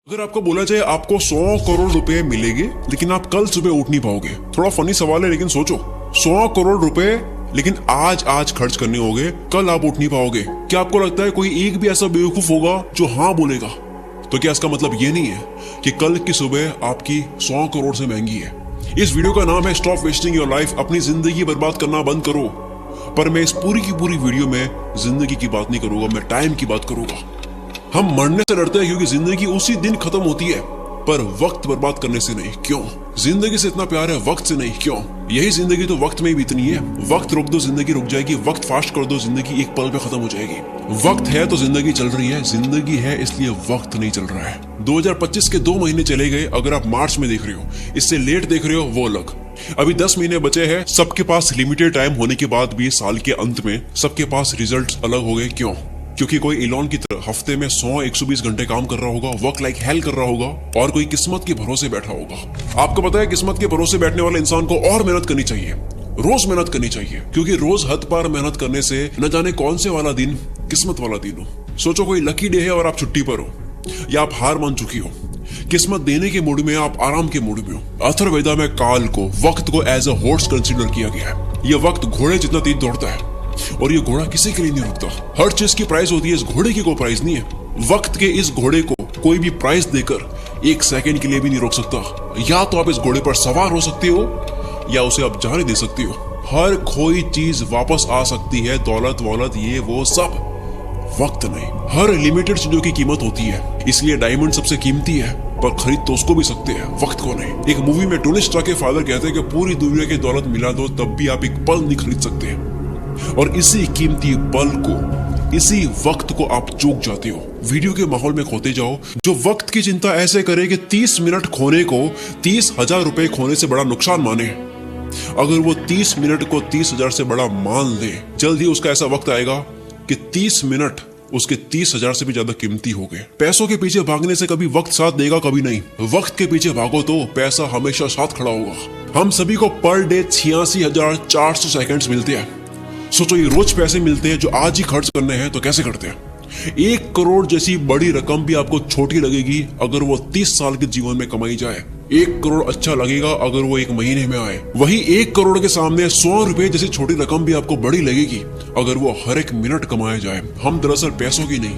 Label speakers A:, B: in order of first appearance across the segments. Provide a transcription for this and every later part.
A: अगर आपको बोला जाए आपको 100 करोड़ रुपए मिलेंगे लेकिन आप कल सुबह उठ नहीं पाओगे। थोड़ा फनी सवाल है लेकिन सोचो, 100 करोड़ रुपए लेकिन आज खर्च करने होंगे, कल आप उठ नहीं पाओगे। क्या आपको लगता है कोई एक भी ऐसा बेवकूफ होगा जो हाँ बोलेगा? तो क्या इसका मतलब ये नहीं है कि कल की सुबह आपकी 100 करोड़ से महंगी है? इस वीडियो का नाम है स्टॉप वेस्टिंग योर लाइफ, अपनी जिंदगी बर्बाद करना बंद करो। पर मैं इस पूरी की पूरी वीडियो में जिंदगी की बात नहीं करूंगा, मैं टाइम की बात करूंगा। हम मरने से डरते हैं क्योंकि जिंदगी उसी दिन खत्म होती है, पर वक्त बर्बाद करने से नहीं। क्यों? जिंदगी से इतना प्यार है, वक्त से नहीं। क्यों? यही जिंदगी तो वक्त में ही बीतनी है। वक्त रोक दो, जिंदगी रुक जाएगी। वक्त फास्ट कर दो, जिंदगी एक पल में खत्म हो जाएगी। वक्त है तो जिंदगी चल रही है, जिंदगी है इसलिए वक्त नहीं चल रहा है। 2025 के 2 महीने चले गए। अगर आप मार्च में देख रहे हो, इससे लेट देख रहे हो, वो अलग। अभी 10 महीने बचे हैं। सबके पास लिमिटेड टाइम होने के बाद भी साल के अंत में सबके पास रिजल्ट्स अलग हो गए। क्यों? क्योंकि कोई इलॉन की तरह हफ्ते में 100-120 घंटे काम कर रहा होगा, वर्क लाइक हेल कर रहा होगा, और कोई किस्मत के भरोसे बैठा होगा। आपको पता है किस्मत के भरोसे बैठने वाले इंसान को और मेहनत करनी चाहिए, रोज मेहनत करनी चाहिए, क्योंकि रोज हद पार मेहनत करने से न जाने कौन से वाला दिन किस्मत वाला दिन हो। सोचो कोई लकी डे है और आप छुट्टी पर हो, या आप हार मान चुकी हो। किस्मत देने के मूड में, आप आराम के मूड में हो। अथर्ववेदा में काल को, वक्त को एज अ हॉर्स कंसिडर किया गया है। यह वक्त घोड़े जितना तेज दौड़ता है और ये घोड़ा किसी के लिए नहीं रुकता। हर चीज की प्राइस होती है, इस घोड़े की कोई प्राइस नहीं है। वक्त के इस घोड़े को कोई भी प्राइस देकर 1 सेकंड के लिए भी नहीं रोक सकता। या तो आप इस घोड़े पर सवार हो सकते हो या उसे आप जाने दे सकते हो। हर खोई चीज वापस आ सकती है, दौलत वौलत ये वो सब, वक्त नहीं। हर लिमिटेड चीजों की कीमत होती है, इसलिए डायमंड सबसे कीमती है, पर खरीद तो उसको भी सकते हैं, वक्त को नहीं। एक मूवी में टोनी स्टार्क के फादर कहते हैं कि पूरी दुनिया की दौलत मिला दो तब भी आप एक पल नहीं खरीद सकते, और इसी कीमती पल को, इसी वक्त को आप चूक जाते हो। वीडियो के माहौल में खोते जाओ। जो वक्त की चिंता ऐसे करे कि 30 मिनट खोने को 30,000 रुपए खोने से बड़ा नुकसान माने, अगर वो 30 मिनट को 30,000 से बड़ा मान ले, जल्द ही उसका ऐसा वक्त आएगा कि 30 मिनट उसके 30,000 से भी ज्यादा कीमती हो गए। पैसों के पीछे भागने से कभी वक्त साथ देगा, कभी नहीं। वक्त के पीछे भागो तो पैसा हमेशा साथ खड़ा होगा। हम सभी को पर डे 86,400 सेकंड्स मिलते हैं। सोचो ये रोज पैसे मिलते हैं जो आज ही खर्च करने हैं, तो कैसे करते हैं? 1 करोड़ जैसी बड़ी रकम भी आपको छोटी लगेगी अगर वो 30 साल के जीवन में कमाई जाए। 1 करोड़ अच्छा लगेगा अगर वो 1 महीने में आए। वही 1 करोड़ के सामने 100 रुपए जैसी छोटी रकम भी आपको बड़ी लगेगी अगर वो हर एक मिनट कमाया जाए। हम दरअसल पैसों की नहीं,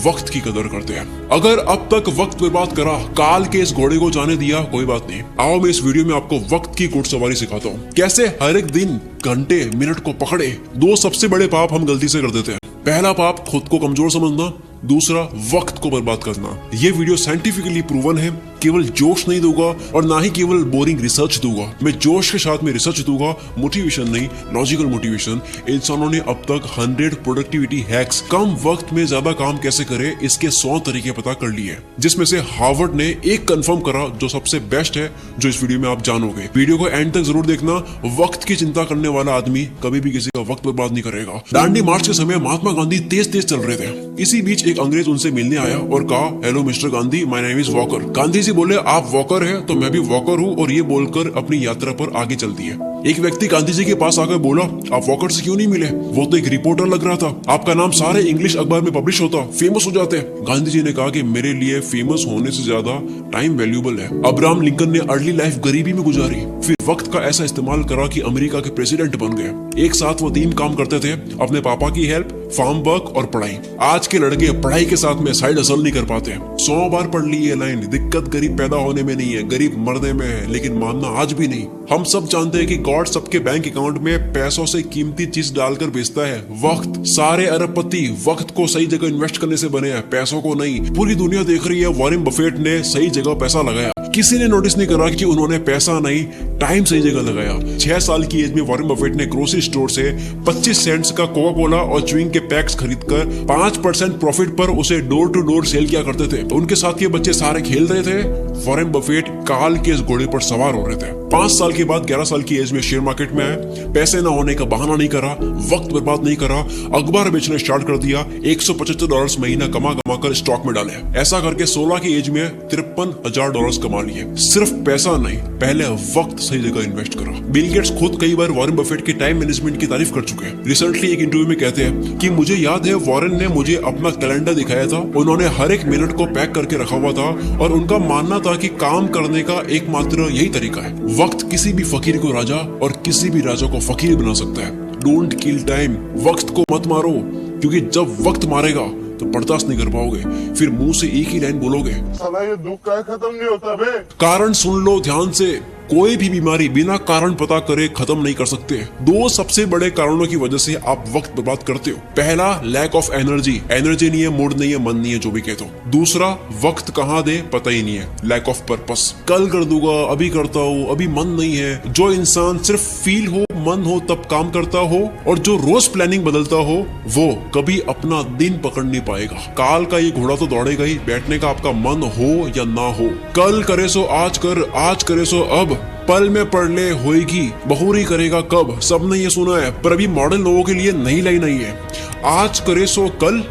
A: वक्त की कदर करते हैं। अगर अब तक वक्त बर्बाद करा, काल के इस घोड़े को जाने दिया, कोई बात नहीं। आओ मैं इस वीडियो में आपको वक्त की घुड़सवारी सिखाता हूँ, कैसे हर एक दिन, घंटे, मिनट को पकड़े। 2 सबसे बड़े पाप हम गलती से कर देते हैं। पहला पाप खुद को कमजोर समझना, दूसरा वक्त को बर्बाद करना। ये वीडियो साइंटिफिकली प्रूवन है, केवल जोश नहीं दूंगा और ना ही केवल बोरिंग रिसर्च दूंगा। मैं जोश के साथ में रिसर्च दूंगा, मोटिवेशन नहीं, लॉजिकल मोटिवेशन। इंसानों ने अब तक 100 प्रोडक्टिविटी हैक्स, कम वक्त में ज्यादा काम कैसे करे, इसके 100 तरीके पता कर लिए, जिसमें से हार्वर्ड ने एक कंफर्म करा जो सबसे बेस्ट है, जो इस वीडियो में आप जानोगे। वीडियो को एंड तक जरूर देखना। वक्त की चिंता करने वाला आदमी कभी भी किसी का वक्त बर्बाद नहीं करेगा। दांडी मार्च के समय महात्मा गांधी तेज चल रहे थे। इसी बीच एक अंग्रेज उनसे मिलने आया और कहा, hello mister Gandhi, my name is Walker. Gandhi ji बोले, आप वॉकर हैं तो मैं भी वॉकर हूँ, और ये बोलकर अपनी यात्रा पर आगे चल दिए। एक व्यक्ति गांधी जी के पास आकर बोला, आप वॉकर से क्यों नहीं मिले? वो तो एक रिपोर्टर लग रहा था, आपका नाम सारे इंग्लिश अखबार में पब्लिश होता, फेमस हो जाते। गांधी जी ने कहा कि मेरे लिए फेमस होने से ज्यादा टाइम वैल्यूएबल है। अब्राहम लिंकन ने अर्ली लाइफ गरीबी में गुजारी, फिर वक्त का ऐसा इस्तेमाल करा कि अमेरिका के प्रेसिडेंट बन गए। एक साथ वो 3 काम करते थे, अपने पापा की हेल्प, फार्म वर्क और पढ़ाई। आज के लड़के पढ़ाई के साथ में साइड हसल नहीं कर पाते। 100 बार पढ़ ली ये लाइन, दिक्कत गरीब पैदा होने में नहीं है, गरीब मरने में है, लेकिन मानना आज भी नहीं। हम सब जानते हैं कि गॉड सबके बैंक अकाउंट में पैसों से कीमती चीज डालकर भेजता है, वक्त। सारे अरबपति वक्त को सही जगह इन्वेस्ट करने से बने हैं, पैसों को नहीं। पूरी दुनिया देख रही है वॉरेन बफेट ने सही जगह पैसा लगाया। किसी ने नोटिस नहीं करा कि उन्होंने पैसा नहीं, टाइम सही जगह लगाया। 6 साल की एज में वॉरेन बफेट ने ग्रोसरी स्टोर से 25 सेंट्स का कोका कोला और च्युइंग के पैक्स खरीदकर 5% प्रॉफिट पर उसे डोर टू डोर सेल किया करते थे। उनके साथ के बच्चे सारे खेल रहे थे, वॉरेन बफेट काल के इस घोड़े पर सवार हो रहे थे। 5 साल के बाद 11 साल की एज में शेयर मार्केट में आए। पैसे न होने का बहाना नहीं करा, वक्त बर्बाद नहीं करा, अखबार बेचना स्टार्ट कर दिया। $175 महीना कमा कर स्टॉक में डाले। ऐसा करके 16 की एज में $53,000 कमा लिए। सिर्फ पैसा नहीं, पहले वक्त सही जगह इन्वेस्ट करा। बिल गेट्स खुद कई बार वॉरेन बफेट के टाइम मैनेजमेंट की तारीफ कर चुके हैं। रिसेंटली एक इंटरव्यू में कहते हैं कि मुझे याद है वॉरेन ने मुझे अपना कैलेंडर दिखाया था, उन्होंने हर एक मिनट को पैक करके रखा हुआ था और उनका मानना था कि काम करने का एकमात्र यही तरीका है। वक्त किसी भी फकीर को राजा और किसी भी राजा को फकीर बना सकता है। डोंट किल टाइम, वक्त को मत मारो, क्योंकि जब वक्त मारेगा तो बर्दाश्त नहीं कर पाओगे, फिर मुंह से एक ही लाइन बोलोगे,
B: साला ये दुख का खत्म नहीं होता बे।
A: कारण सुन लो ध्यान से, कोई भी बीमारी बिना कारण पता करे खत्म नहीं कर सकते। दो सबसे बड़े कारणों की वजह से आप वक्त बर्बाद करते हो। पहला, लैक ऑफ एनर्जी, एनर्जी नहीं है, मूड नहीं है, मन नहीं है, जो भी कहते हो। दूसरा, वक्त कहाँ दे पता ही नहीं है, लैक ऑफ पर्पस, कल कर दूंगा, अभी करता हूँ, अभी मन नहीं है। जो इंसान सिर्फ फील हो, मन हो तब काम करता हो और जो रोज प्लानिंग बदलता हो वो कभी अपना दिन पकड़ नहीं पाएगा। काल का ये घोड़ा तो दौड़ेगा ही, बैठने का आपका मन हो या ना हो। कल करे सो आज कर, आज करे सो अब, पल में पढ़ ले होएगी, बहुरी करेगा कब। सबने ये सुना है, पर अभी मॉडर्न लोगों के लिए नई लाइन नहीं है। आज करे सो कल,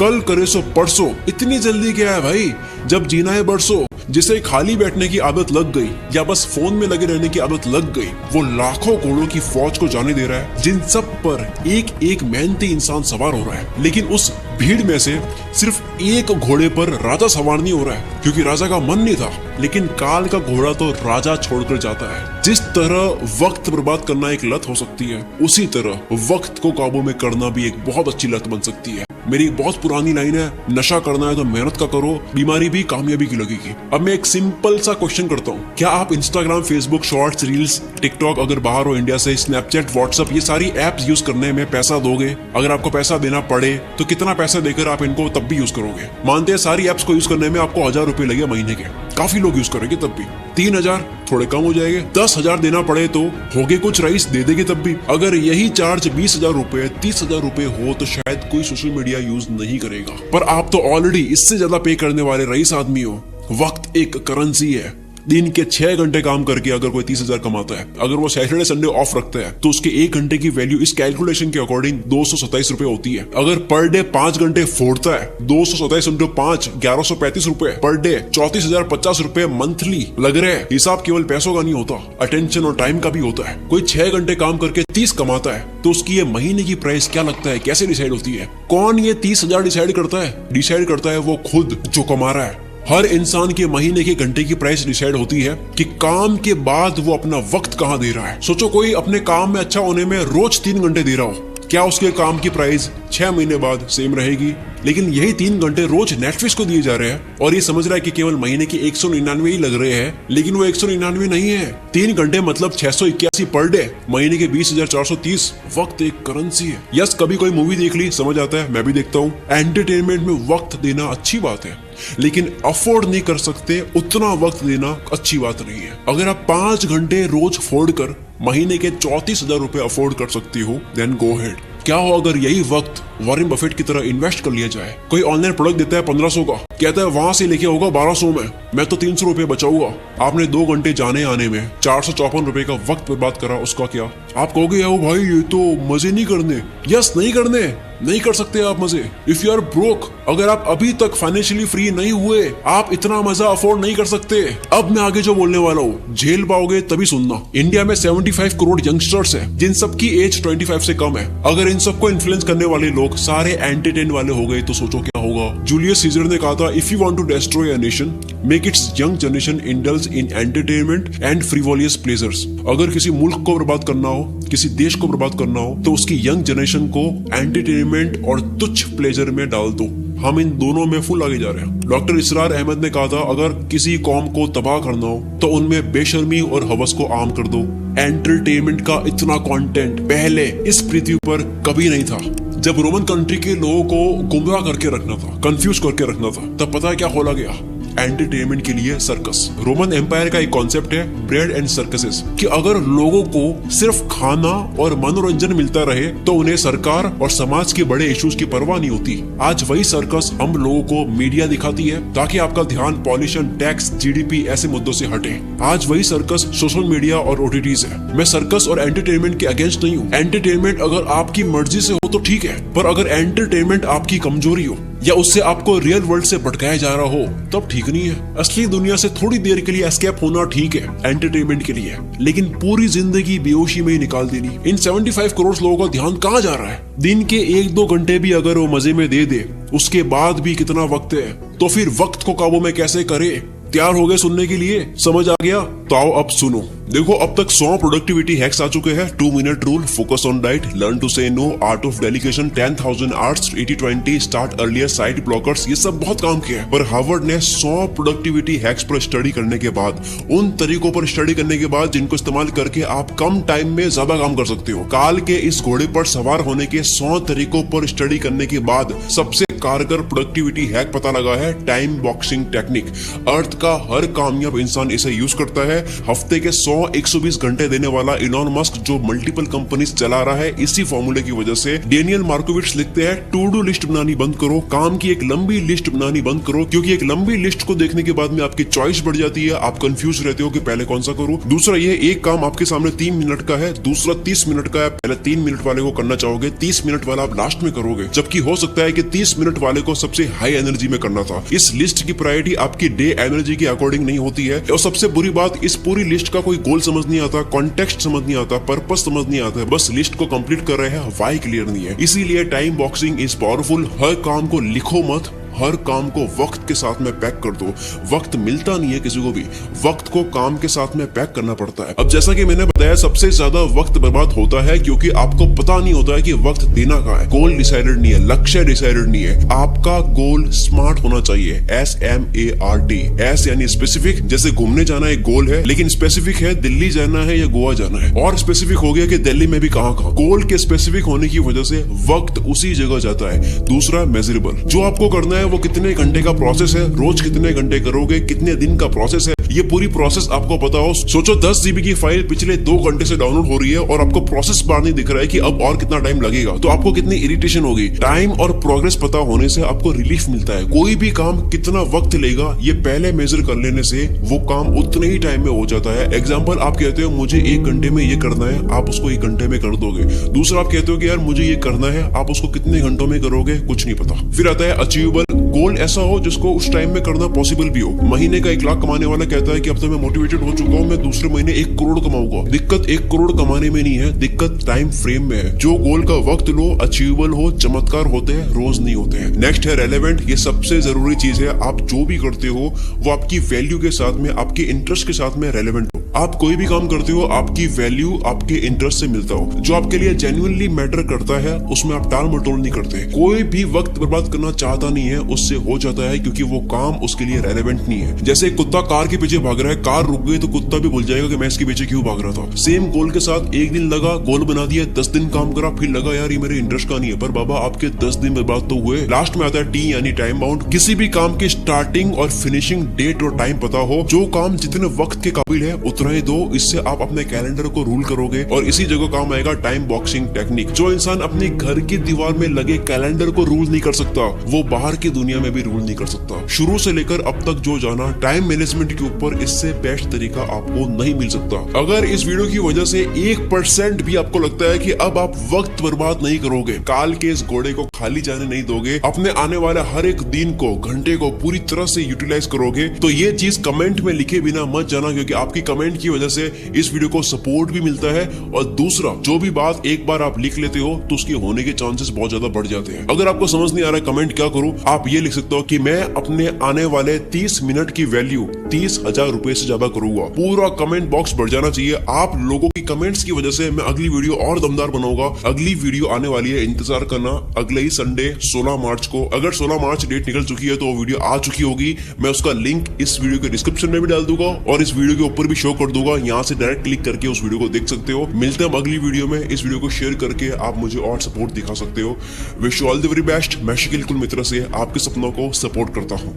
A: कल करे सो परसों। इतनी जल्दी क्या है भाई, जब जीना है बरसों। जिसे खाली बैठने की आदत लग गई या बस फोन में लगे रहने की आदत लग गई, वो लाखों घोड़ों की फौज को जाने दे रहा है, जिन सब पर एक एक मेहनती इंसान सवार हो रहा है। लेकिन उस भीड़ में से सिर्फ एक घोड़े पर राजा सवार नहीं हो रहा है, क्योंकि राजा का मन नहीं था। लेकिन काल का घोड़ा तो राजा छोड़कर जाता है। जिस तरह वक्त बर्बाद करना एक लत हो सकती है, उसी तरह वक्त को काबू में करना भी एक बहुत अच्छी लत बन सकती है। मेरी एक बहुत पुरानी लाइन है, नशा करना है तो मेहनत का करो, बीमारी भी कामयाबी की लगेगी। अब मैं एक सिंपल सा क्वेश्चन करता हूँ, क्या आप Instagram, Facebook, shorts, reels, TikTok अगर बाहर हो इंडिया से, स्नैपचैट, व्हाट्सएप, ये सारी एप्स यूज करने में पैसा दोगे? अगर आपको पैसा देना पड़े तो कितना पैसा देकर आप इनको तब भी यूज करोगे? मानते हैं सारी एप्स को यूज करने में आपको 1000 रुपए लगे महीने के, काफी लोग यूज करेंगे तब भी। 3000 थोड़े कम हो जाएंगे। 10,000 देना पड़े तो होगे कुछ रईस दे देंगे तब भी। अगर यही चार्ज 20,000 रुपए, 30,000 रुपए हो तो शायद कोई सोशल मीडिया यूज नहीं करेगा। पर आप तो ऑलरेडी इससे ज्यादा पे करने वाले रईस आदमी हो। वक्त एक करेंसी है। दिन के 6 घंटे काम करके अगर कोई 30,000 कमाता है, अगर वो सैटरडे संडे ऑफ रखता है, तो उसके 1 घंटे की वैल्यू इस कैलकुलेशन के अकॉर्डिंग 227 रुपए होती है। अगर पर डे 5 घंटे फोड़ता है, 227 इंटू 5, 1135 रुपए पर डे, 34,050 रुपए मंथली लग रहे हैं। हिसाब केवल पैसों का नहीं होता, अटेंशन और टाइम का भी होता है। कोई 6 घंटे काम करके 30 कमाता है, तो उसकी ये महीने की प्राइस क्या लगता है, कैसे डिसाइड होती है? कौन ये 30,000 डिसाइड करता है? डिसाइड करता है वो खुद जो कमा रहा है। हर इंसान के महीने के घंटे की प्राइस डिसाइड होती है कि काम के बाद वो अपना वक्त कहाँ दे रहा है। सोचो कोई अपने काम में अच्छा होने में रोज 3 घंटे दे रहा हो, क्या उसके काम की प्राइस 6 महीने बाद सेम रहेगी? लेकिन यही 3 घंटे रोज नेटफ्लिक्स को दिए जा रहे हैं और ये समझ रहा है कि केवल महीने की 199 ही लग रहे हैं, लेकिन वो 199 नहीं है। 3 घंटे मतलब 681 पर डे, महीने के 20,430। वक्त एक करेंसी है। यस, कभी कोई मूवी देख ली, समझ आता है, मैं भी देखता हूँ। एंटरटेनमेंट में वक्त देना अच्छी बात है, लेकिन अफोर्ड नहीं कर सकते उतना वक्त देना अच्छी बात नहीं है। अगर आप 5 घंटे रोज फोड़ कर महीने के 34,000 रुपए अफोर्ड कर सकती हो, देन गो हेड। क्या हो अगर यही वक्त वॉरेन बफेट की तरह इन्वेस्ट कर लिया जाए? कोई ऑनलाइन प्रोडक्ट देता है 1500 का, कहता है वहां से लेके होगा 1200 में, मैं तो 300 रुपए बचाऊंगा। आपने 2 घंटे जाने आने में 454 रुपए का वक्त बर्बाद करा, उसका क्या? आप कहोगे ओ भाई ये तो मजे नहीं करने। यस, नहीं करने, नहीं कर सकते आप मजे। इफ यू आर ब्रोक, अगर आप अभी तक फाइनेंशियली फ्री नहीं हुए, आप इतना मजा अफोर्ड नहीं कर सकते। अब मैं आगे जो बोलने वाला हूँ झेल पाओगे तभी सुनना। इंडिया में 75 करोड़ यंगस्टर्स हैं, जिन सबकी एज 25 से कम है। अगर इन सबको इन्फ्लुएंस करने वाले लोग सारे एंटरटेन वाले हो गए तो सोचो क्या होगा। जूलियस सीजर ने कहा था, if you want to destroy a nation, make its young generation indulge in entertainment and frivolous pleasures. अगर किसी मुल्क को बर्बाद करना हो, किसी देश को बर्बाद करना हो, तो उसकी यंग जनरेशन को एंटरटेनमेंट और तुच्छ प्लेजर में डाल दो। हम इन दोनों में फुल आगे जा रहे हैं। डॉक्टर इसरार अहमद ने कहा था, अगर किसी कौम को तबाह करना हो तो उनमें बेशर्मी और हवस को आम कर दो। एंटरटेनमेंट का इतना कंटेंट पहले इस पृथ्वी पर कभी नहीं था। जब रोमन कंट्री के लोगों को गुमराह करके रखना था, कंफ्यूज करके रखना था, तब पता है क्या खोला गया? एंटरटेनमेंट के लिए सर्कस। रोमन एम्पायर का एक कॉन्सेप्ट है ब्रेड एंड सर्कसेस, कि अगर लोगों को सिर्फ खाना और मनोरंजन मिलता रहे तो उन्हें सरकार और समाज के बड़े इश्यूज की परवाह नहीं होती। आज वही सर्कस हम लोगों को मीडिया दिखाती है ताकि आपका ध्यान पॉल्यूशन, टैक्स, जीडीपी ऐसे मुद्दों से हटे। आज वही सर्कस सोशल मीडिया और ओटीटीज है। मैं सर्कस और एंटरटेनमेंट के अगेंस्ट नहीं हूँ। एंटरटेनमेंट अगर आपकी मर्जी से हो तो ठीक है, पर अगर एंटरटेनमेंट आपकी कमजोरी हो, या उससे आपको रियल वर्ल्ड से भटकाया जा रहा हो, तब ठीक नहीं है। असली दुनिया से थोड़ी देर के लिए एस्केप होना ठीक है, एंटरटेनमेंट के लिए, लेकिन पूरी जिंदगी बेहोशी में ही निकाल देनी। इन 75 करोड़ लोगों का ध्यान कहाँ जा रहा है? दिन के 1-2 घंटे भी अगर वो मजे में दे उसके बाद भी कितना वक्त है, तो फिर वक्त को काबू में कैसे करे? तैयार हो गए सुनने के लिए? समझ आ गया? तो आओ अब सुनो। देखो, अब तक 100 प्रोडक्टिविटी हैक्स आ चुके हैं। 2 minute rule, focus on diet, learn to say no, art of delegation, 10,000 hours, 80-20, start earlier, site blockers, ये सब बहुत काम किया है। पर हार्वर्ड ने 100 प्रोडक्टिविटी हैक्स पर स्टडी करने के बाद, उन तरीकों पर स्टडी करने के बाद जिनको इस्तेमाल करके आप कम टाइम में ज्यादा काम कर सकते हो, काल के इस घोड़े पर सवार होने के 100 तरीकों पर स्टडी करने के बाद सबसे कारगर प्रोडक्टिविटी हैक पता लगा है, टाइम बॉक्सिंग टेक्निक। अर्थ का हर कामयाब इंसान इसे यूज करता है। हफ्ते के 100-120 घंटे देने वाला इलॉन मस्क जो मल्टीपल कंपनीज चला रहा है, इसी फॉर्मूले की वजह से। डेनियल मार्कोविट्स लिखते हैं, टू डू लिस्ट बनानी बंद करो, काम की एक लंबी लिस्ट बनानी बंद करो, क्योंकि एक लंबी लिस्ट को देखने के बाद में आपकी चॉइस बढ़ जाती है, आप कंफ्यूज रहते हो कि पहले कौन सा करूं। दूसरा, ये एक काम आपके सामने 3 मिनट का है, दूसरा 30 मिनट का है, पहले 3 मिनट वाले को करना चाहोगे, 30 मिनट वाला आप लास्ट में करोगे, जबकि हो सकता है कि 30 मिनट वाले को सबसे हाई एनर्जी में करना था। इस लिस्ट की प्रायोरिटी आपकी डे एनर्जी के अकॉर्डिंग नहीं होती है। और सबसे बुरी बात, इस पूरी लिस्ट का कोई गोल समझ नहीं आता, कॉन्टेक्स्ट समझ नहीं आता, पर्पस समझ नहीं आता, बस लिस्ट को कंप्लीट कर रहे हैं, वाई क्लियर नहीं है। इसीलिए टाइम बॉक्सिंग इज पावरफुल। हर काम को लिखो मत, हर काम को वक्त के साथ में पैक कर दो। वक्त मिलता नहीं है किसी को भी, वक्त को काम के साथ में पैक करना पड़ता है। अब जैसा कि मैंने बताया, सबसे ज्यादा वक्त बर्बाद होता है क्योंकि आपको पता नहीं होता है कि वक्त देना कहाँ है। गोल डिसाइडेड नहीं है, लक्ष्य डिसाइडेड नहीं है। आपका गोल स्मार्ट होना चाहिए, SMART। एस यानी स्पेसिफिक, जैसे घूमने जाना एक गोल है, लेकिन स्पेसिफिक है दिल्ली जाना है या गोवा जाना है, और स्पेसिफिक हो गया कि दिल्ली में भी कहाँ। गोल के स्पेसिफिक होने की वजह से वक्त उसी जगह जाता है। दूसरा, मेजरेबल, जो आपको करना है वो कितने घंटे का प्रोसेस है, रोज कितने घंटे करोगे, कितने दिन का प्रोसेस है, ये पूरी प्रोसेस आपको पता हो। सोचो 10 GB की फाइल पिछले 2 घंटे से डाउनलोड हो रही है और आपको प्रोसेस बार नहीं दिख रहा है कि अब और कितना टाइम लगेगा, तो आपको कितनी इरिटेशन होगी। टाइम और प्रोग्रेस पता होने से आपको रिलीफ मिलता है। कोई भी काम कितना वक्त लेगा ये पहले मेजर कर लेने से वो काम उतने ही टाइम में हो जाता है। एग्जाम्पल, आप कहते हो मुझे 1 घंटे में ये करना है, आप उसको 1 घंटे में कर दोगे। दूसरा, आप कहते हो कि यार मुझे ये करना है, आप उसको कितने घंटों में करोगे, कुछ नहीं पता। फिर आता है अचीवेबल, गोल ऐसा हो जिसको उस टाइम में करना पॉसिबल भी हो। महीने का 1 लाख कमाने वाला कहता है कि अब तो मैं मोटिवेटेड हो चुका हूं, मैं दूसरे महीने 1 करोड़ कमाऊंगा। दिक्कत 1 करोड़ कमाने में नहीं है, दिक्कत टाइम फ्रेम में है। जो गोल का वक्त लो, अचीवेबल हो, चमत्कार होते हैं, रोज नहीं होते हैं। नेक्स्ट है रेलेवेंट। ये सबसे जरूरी चीज है। आप जो भी करते हो वो आपकी वैल्यू के साथ में, आपके इंटरेस्ट के साथ में रेलेवेंट हो। आप कोई भी काम करते हो, आपकी वैल्यू आपके इंटरेस्ट से मिलता हो। जो आपके लिए जेन्युइनली मैटर करता है उसमें आप टाल मटोल नहीं करते। कोई भी वक्त बर्बाद करना चाहता नहीं है, उससे हो जाता है, क्योंकि वो काम उसके लिए रेलेवेंट नहीं है। जैसे एक कुत्ता कार के पीछे भाग रहा है, कार रुक गई तो कुत्ता भी भूल जाएगा कि मैं इसके पीछे क्यों भाग रहा था। सेम गोल के साथ 1 दिन लगा, गोल बना दिया, 10 दिन काम करा, फिर लगा यार ये मेरे इंटरेस्ट का नहीं है, पर बाबा आपके 10 दिन बर्बाद तो हुए। लास्ट में आता है T यानी टाइम बाउंड। किसी भी काम की स्टार्टिंग और फिनिशिंग डेट और टाइम पता हो। जो काम जितने वक्त के काबिल है उतना ही दो, इससे आप अपने कैलेंडर को रूल करोगे। और इसी जगह काम आएगा टाइम बॉक्सिंग टेक्निक। जो इंसान अपने घर की दीवार में लगे कैलेंडर को रूल नहीं कर सकता, वो बाहर की दुनिया में भी रूल नहीं कर सकता। शुरू से लेकर अब तक जो जाना टाइम मैनेजमेंट के ऊपर, इससे बेस्ट तरीका आपको नहीं मिल सकता। अगर इस वीडियो की वजह से 1% भी आपको लगता है कि अब आप वक्त बर्बाद नहीं करोगे, काल के इस घोड़े को खाली जाने नहीं दोगे, अपने आने वाले हर एक दिन को, घंटे को पूरी तरह से यूटिलाइज करोगे, तो ये चीज कमेंट में लिखे बिना मत जाना, क्योंकि आपकी कमेंट की वजह से इस वीडियो को सपोर्ट भी मिलता है। और दूसरा, जो भी बात एक बार आप लिख लेते हो तो उसके होने के चांसेस बहुत ज्यादा बढ़ जाते हैं। अगर आपको समझ नहीं आ रहा कमेंट क्या करूं, आप ये लिख सकते हो कि मैं अपने आने वाले 30 मिनट की वैल्यू 30,000 रुपए से ज्यादा करूंगा। पूरा कमेंट बॉक्स बढ़ जाना चाहिए। आप लोगों की कमेंट्स की वजह से मैं अगली वीडियो और दमदार बनाऊंगा। अगली वीडियो आने वाली है, इंतजार करना, अगले ही संडे 16 मार्च को। अगर 16 मार्च डेट निकल चुकी है तो वो वीडियो आ चुकी होगी। मैं उसका लिंक इस वीडियो के डिस्क्रिप्शन में भी डाल दूंगा और इस वीडियो के ऊपर भी शो कर दूंगा। यहाँ से डायरेक्ट क्लिक करके उस वीडियो को देख सकते हो। मिलते हैं अगली वीडियो में। इस वीडियो को शेयर करके आप मुझे और सपोर्ट दिखा सकते हो। Wish you all the very best. मैं शकील कुल मित्रा से आपके सपनों को सपोर्ट करता हूँ।